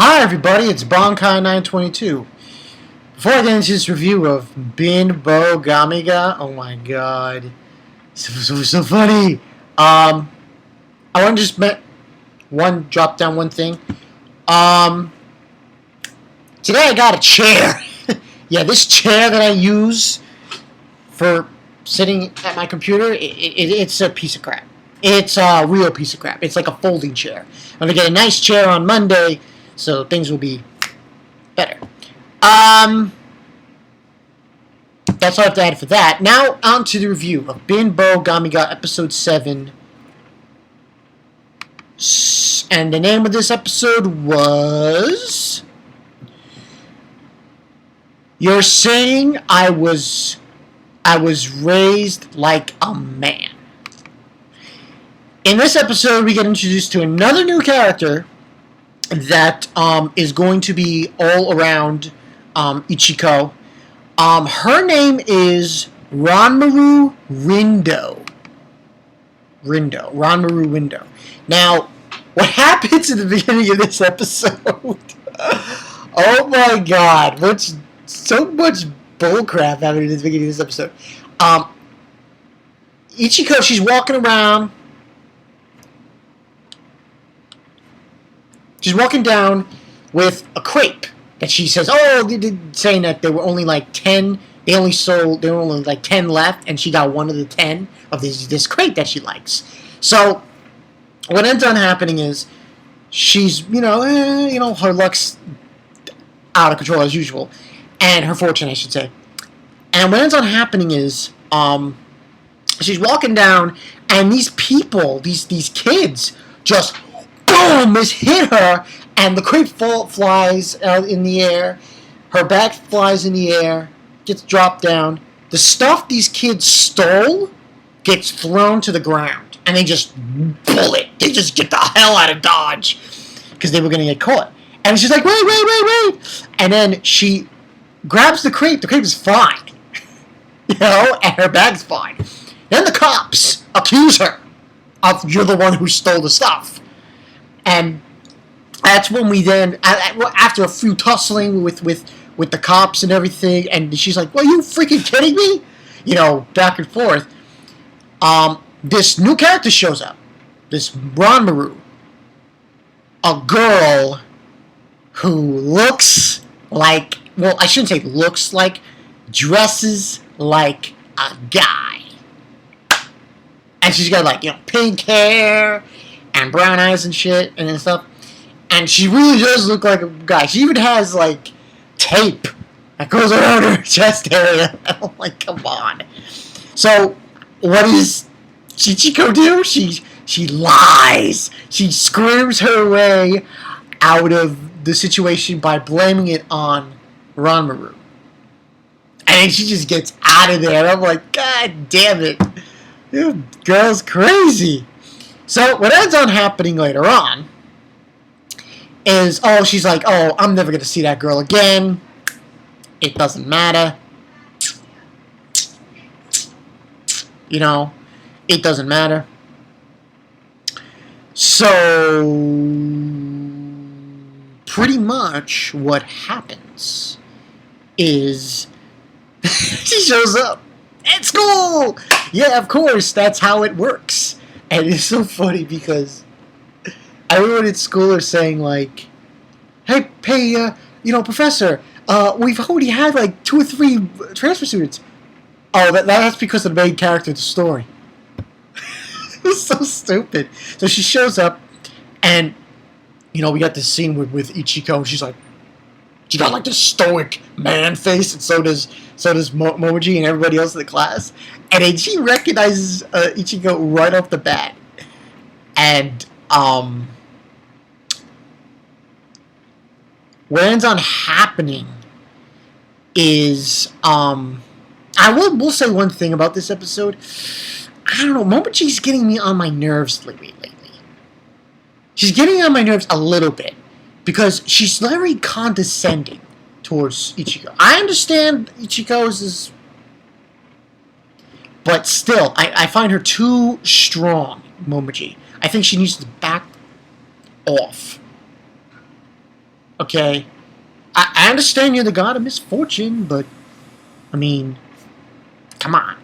Hi everybody, it's Bonkai922. Before I get into this review of Binbou Gami, oh my god, so funny. I want to just drop down one thing. Today I got a chair. Yeah, this chair that I use for sitting at my computer, it's a piece of crap. It's a real piece of crap. It's like a folding chair. I'm gonna get a nice chair on Monday, so things will be better. That's all I have to add for that. Now, on to the review of Binbou Gami episode 7. And the name of this episode was... You're saying I was raised like a man. In this episode, we get introduced to another new character that is going to be all around ichiko. Her name is Ranmaru Rindo. Ranmaru Rindo. Now, what happens in the beginning of this episode? Oh my god, so much bullcrap happening in the beginning of this episode. Ichiko, she's walking around. She's walking down with a crepe that she says, saying that there were only like 10, there were only like 10 left, and she got one of the 10 of this crepe that she likes. So, what ends up happening is, she's, her luck's out of control as usual, and her fortune, I should say. And what ends up happening is, she's walking down, and these people, these kids, just boom, this hit her, and the crepe flies out in the air. Her bag flies in the air, gets dropped down. The stuff these kids stole gets thrown to the ground, and they just pull it. They just get the hell out of Dodge, because they were going to get caught. And she's like, wait. And then she grabs the crepe. The crepe is fine. And her bag's fine. Then the cops accuse her of, you're the one who stole the stuff. And that's when we then, after a few tussling with the cops and everything, and she's like, well, you freaking kidding me? Back and forth. This new character shows up. This Ranmaru. A girl who looks like, well, I shouldn't say looks like, dresses like a guy. And she's got like, pink hair and brown eyes and shit and stuff. And she really does look like a guy. She even has, like, tape that goes around her chest area. I'm like, come on. So, what does Ichiko do? She lies. She screams her way out of the situation by blaming it on Ranmaru. And she just gets out of there. I'm like, god damn it. This girl's crazy. So, what ends up happening later on is, she's like, I'm never going to see that girl again. It doesn't matter. It doesn't matter. So, pretty much what happens is she shows up at school. Yeah, of course, that's how it works. And it's so funny because everyone at school are saying, like, hey, professor, we've already had, like, 2 or 3 transfer students. Oh, that's because of the main character of the story. It's so stupid. So she shows up, and, we got this scene with Ichiko. She's like, she got, like, this stoic man face, and so does Momoji and everybody else in the class. And then she recognizes Ichiko right off the bat. And, what ends on happening is, I will say one thing about this episode. I don't know, Momoji's getting me on my nerves lately. She's getting on my nerves a little bit, because she's very condescending towards Ichiko. I understand Ichiko's is, but still, I find her too strong, Momoji. I think she needs to back off. Okay, I understand you're the god of misfortune, but I mean, come on,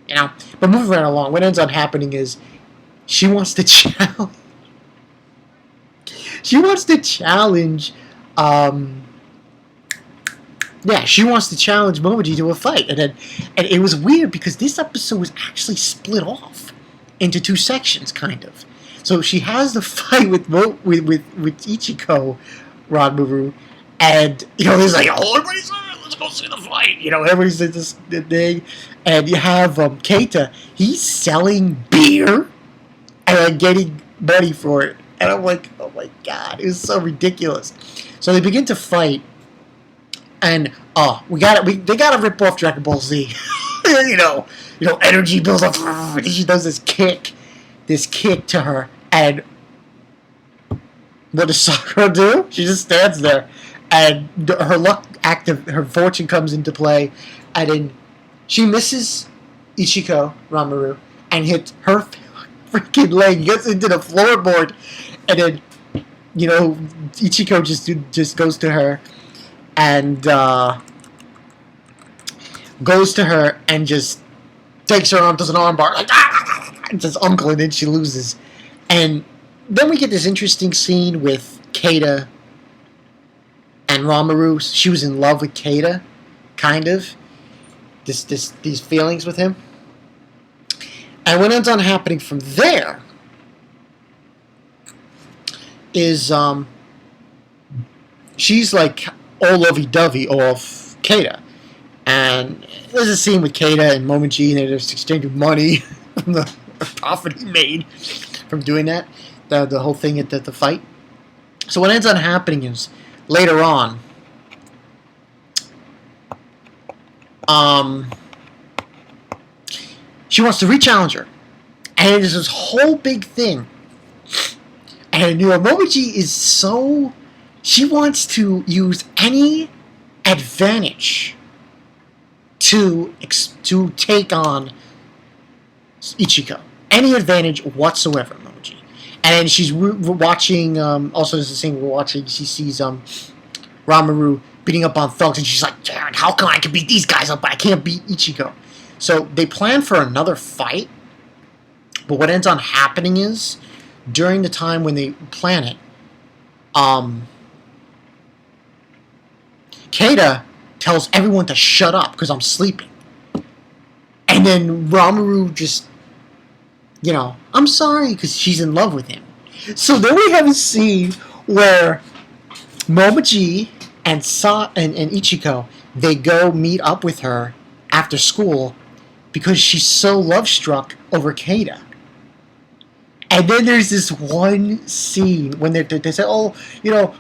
you know. But moving right along, what ends up happening is she wants to challenge. She wants to challenge. Yeah, she wants to challenge Momiji to a fight, and it was weird because this episode was actually split off into two sections, kind of. So she has the fight with Ichiko, Ranmaru, and there's like, oh, everybody's let's go see the fight. Everybody's at this thing, and you have Keita. He's selling beer and getting money for it, and I'm like, oh my god, it was so ridiculous. So they begin to fight. And they gotta rip off Dragon Ball Z. Energy builds up. And she does this kick to her, and what does Sakura do? She just stands there, and her luck her fortune comes into play, and then she misses Ichiko Ranmaru and hits her freaking leg, gets into the floorboard, and then Ichiko just goes to her. And goes to her and just takes her arm, does an arm bar, like, and says uncle, and then she loses. And then we get this interesting scene with Keita and Ranmaru. She was in love with Keita, kind of. These feelings with him. And what ends on happening from there is she's like all lovey-dovey off Keita. And there's a scene with Keita and Momiji, and they're just exchanging money from the profit he made from doing that, the whole thing at the fight. So what ends up happening is, later on, she wants to re-challenge her. And there's this whole big thing. And, Momiji is so... She wants to use any advantage to take on Ichiko. Any advantage whatsoever, Momiji. And then she's watching, also there's the scene we're watching, she sees Ranmaru beating up on thugs, and she's like, Darren, how come I can beat these guys up, but I can't beat Ichiko? So they plan for another fight, but what ends on happening is, during the time when they plan it, Keita tells everyone to shut up because I'm sleeping. And then Ranmaru just, I'm sorry, because she's in love with him. So then we have a scene where Momiji and Ichiko, they go meet up with her after school because she's so love-struck over Keita. And then there's this one scene when they say, oh,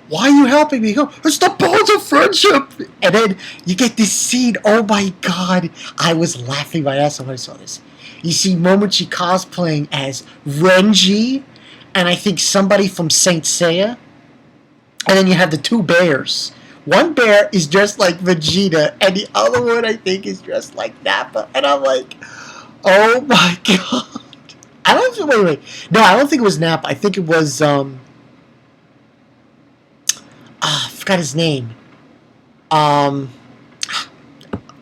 why are you helping me? Go, it's the bonds of friendship. And then you get this scene. Oh my god. I was laughing my ass off when I saw this. You see Momiji cosplaying as Renji and I think somebody from Saint Seiya. And then you have the two bears. One bear is dressed like Vegeta and the other one I think is dressed like Nappa. And I'm like, oh my god. Wait. No, I don't think it was Nappa. I think it was, I forgot his name. Name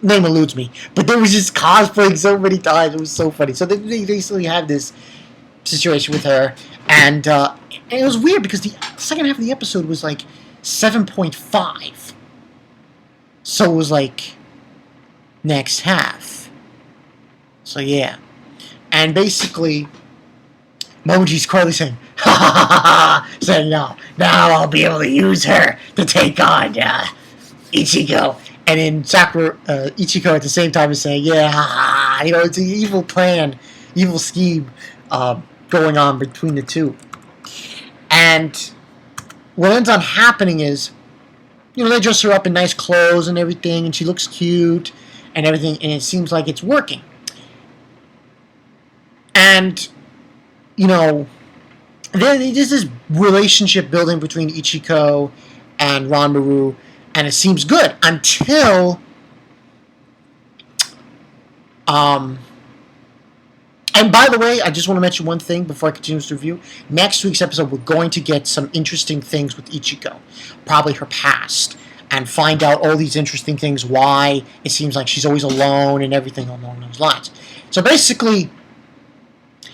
eludes me. But there was just cosplaying so many times. It was so funny. So they basically had this situation with her. And it was weird because the second half of the episode was like 7.5. So it was like next half. So yeah. And basically, Moji's quietly saying, ha ha ha ha, saying, now I'll be able to use her to take on Ichiko. And then Ichiko at the same time is saying, yeah, ha ha, it's an evil plan, evil scheme going on between the two. And what ends up happening is, they dress her up in nice clothes and everything, and she looks cute and everything, and it seems like it's working. And, there's this relationship building between Ichiko and Ranmaru, and it seems good until And by the way, I just want to mention one thing before I continue this review. Next week's episode, we're going to get some interesting things with Ichiko. Probably her past. And find out all these interesting things, why it seems like she's always alone and everything along those lines. So basically,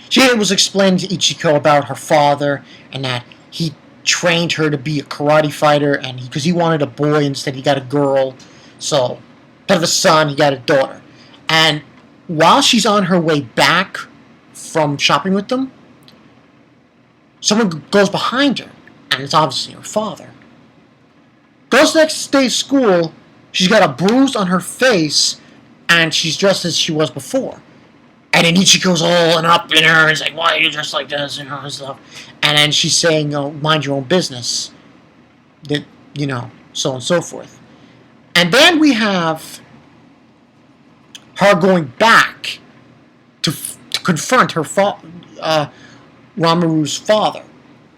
she was explaining to Ichiko about her father and that he trained her to be a karate fighter, and because he wanted a boy, instead he got a girl. So, instead of a son, he got a daughter. And while she's on her way back from shopping with them, someone goes behind her, and it's obviously her father. Goes the next day to school, she's got a bruise on her face, and she's dressed as she was before. And then Ichiko's all and up in her, and is like, why are you dressed like this, and all this stuff. And then she's saying, oh, mind your own business. That, so on and so forth. And then we have her going back to confront her Ranmaru's father.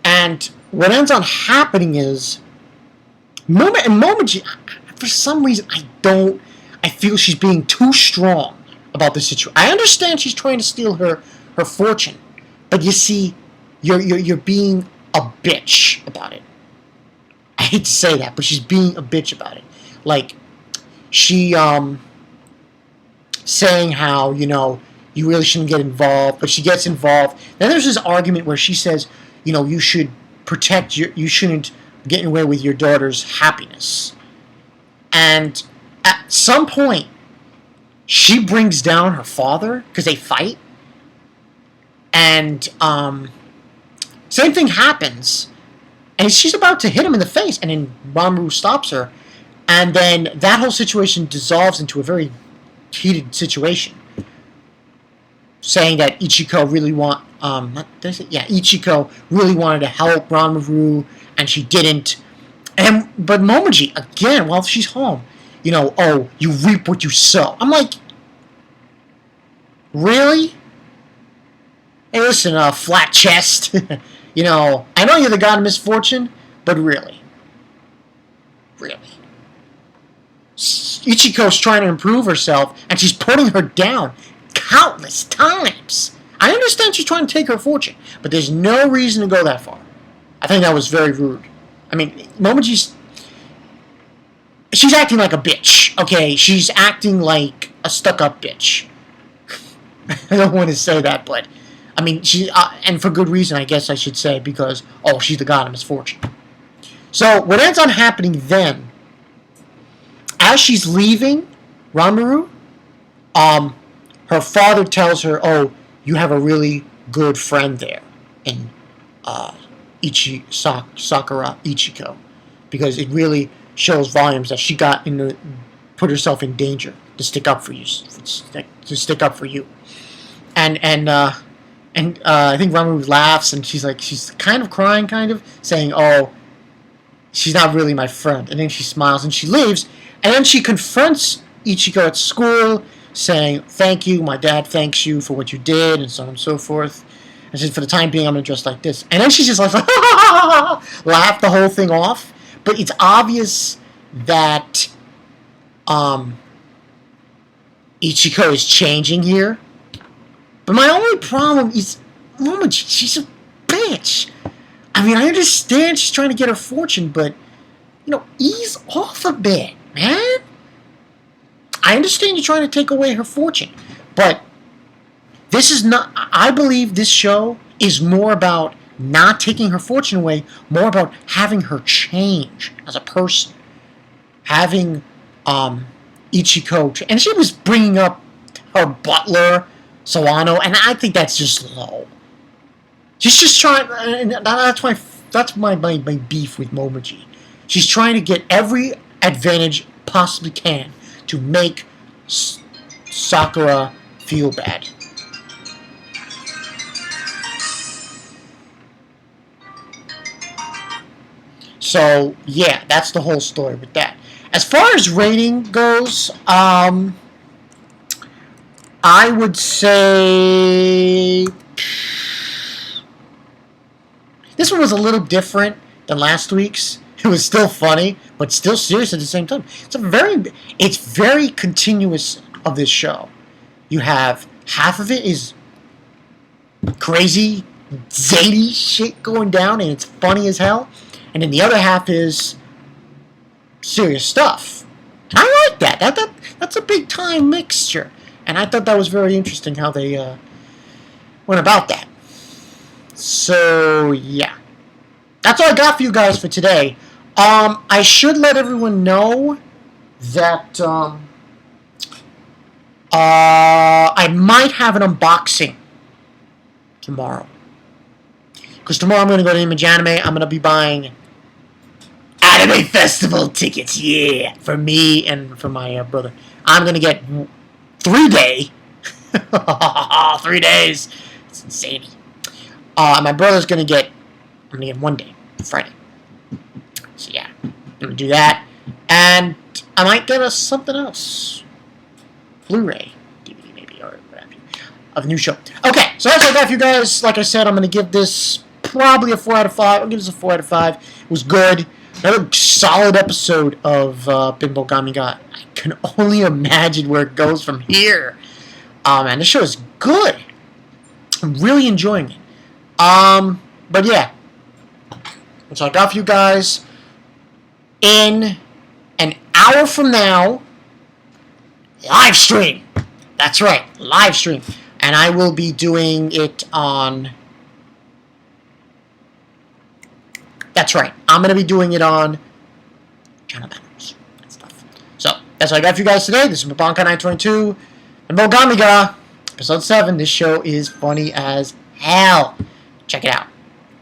And what ends on happening is, Momiji, for some reason, I feel she's being too strong about the situation. I understand she's trying to steal her fortune, but you see, you're being a bitch about it. I hate to say that, but she's being a bitch about it. Like, she, saying how, you really shouldn't get involved, but she gets involved. Then there's this argument where she says, you should protect you shouldn't get away with your daughter's happiness. And at some point, she brings down her father because they fight. And same thing happens. And she's about to hit him in the face. And then Ranmaru stops her. And then that whole situation dissolves into a very heated situation. Saying that Ichiko really Ichiko really wanted to help Ranmaru, and she didn't. But Momiji, again, while she's home, oh, you reap what you sow. I'm like, really? Hey, listen, flat chest. I know you're the god of misfortune, but really? Really? Ichiko's trying to improve herself, and she's putting her down countless times. I understand she's trying to take her fortune, but there's no reason to go that far. I think that was very rude. I mean, Momoji's... she's acting like a bitch, okay? She's acting like a stuck-up bitch. I don't want to say that, but... I mean, and for good reason, I guess I should say, because, she's the god of misfortune. So, what ends on happening then, as she's leaving Ranmaru, her father tells her, oh, you have a really good friend there in Sakura Ichiko, because it really shows volumes that she put herself in danger to stick up for you, and I think Ranmaru laughs, and she's kind of crying, saying, oh, she's not really my friend, and then she smiles and she leaves, and then she confronts Ichiko at school, saying, thank you, my dad thanks you for what you did, and so on and so forth. And she said, for the time being, I'm going to dress like this. And then she's just like, laugh the whole thing off. But it's obvious that Ichiko is changing here. But my only problem is, Momoji, she's a bitch. I mean, I understand she's trying to get her fortune, but, ease off a bit, man. I understand you're trying to take away her fortune, but this is not... I believe this show is more about not taking her fortune away, more about having her change as a person. Having Ichiko... And she was bringing up her butler, Sawano, and I think that's just low. She's just trying... That's my beef with Momoji. She's trying to get every advantage possibly can to make Sakura feel bad. So, yeah, that's the whole story with that. As far as rating goes, I would say... this one was a little different than last week's. It was still funny, but still serious at the same time. It's very continuous of this show. You have half of it is crazy, zany shit going down, and it's funny as hell. And then the other half is serious stuff. And I like that. That's a big time mixture. And I thought that was very interesting how they went about that. So, yeah. That's all I got for you guys for today. I should let everyone know that I might have an unboxing tomorrow. Because tomorrow I'm going to go to Image Anime. I'm going to be buying Anime Festival tickets, yeah, for me and for my brother. I'm going to get 3-day. 3 days. It's insane. My brother's going to get, I'm going to get 1 day, Friday. So yeah, I'm going to do that. And I might get us something else. Blu-ray, DVD maybe, or whatever, of a new show. Okay, so that's all I got for you guys. Like I said, I'm going to give this probably a 4 out of 5. I'll give this a 4 out of 5. It was good. Another solid episode of Binbou Gami. I can only imagine where it goes from here. Man, this show is good. I'm really enjoying it. But yeah, that's all I got for you guys. In an hour from now, live stream. That's right, live stream. And I will be doing it on... That's right, I'm going to be doing it on channel banners and stuff. So, that's all I got for you guys today. This is Mabanka922 and Binbou Gami, episode 7. This show is funny as hell. Check it out.